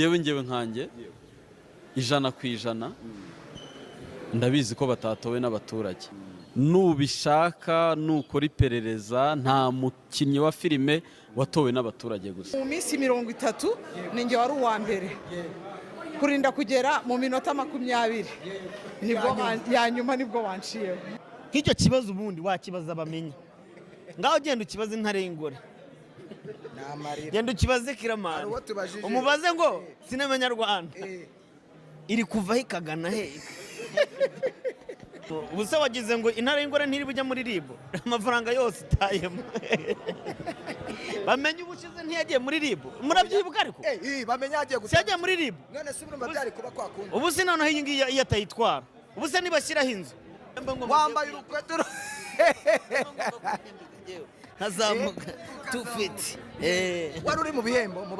Ngewe nkanjye ijana ku ijana ndabizi ko batatowe n'abaturage. Nubishaka nukora iperereza nta mukinnyi wa filime watowe n'abaturage gusa. Mu minsi 30 ninjye wari uwa mbere kurinda kugera mu minota 20 nibwo yanyuma nibwo wanciye. Nk'icyo kibazo ubundi wakibaza bamenya ngaho genda ukibaze ntarengore genda ukibaze Kiramana umubaze ngo sinamenya Rwanda iri kuva hikagana he ubuse wagize ngo intarengore ntiri bujya muri ribo amafaranga yose itayemo bamenye ubushize ntiyagiye muri ribo murabyibuka ariko bamenye yagiye gutya yagiye muri ribo none se urumva byari kuba kwakunda ubuse noneho iyi ngiyi yatayitwara ubuse nibashyiraho inzu wambaye urukweto hazamuka 2 feet wari uri mu bihembo mu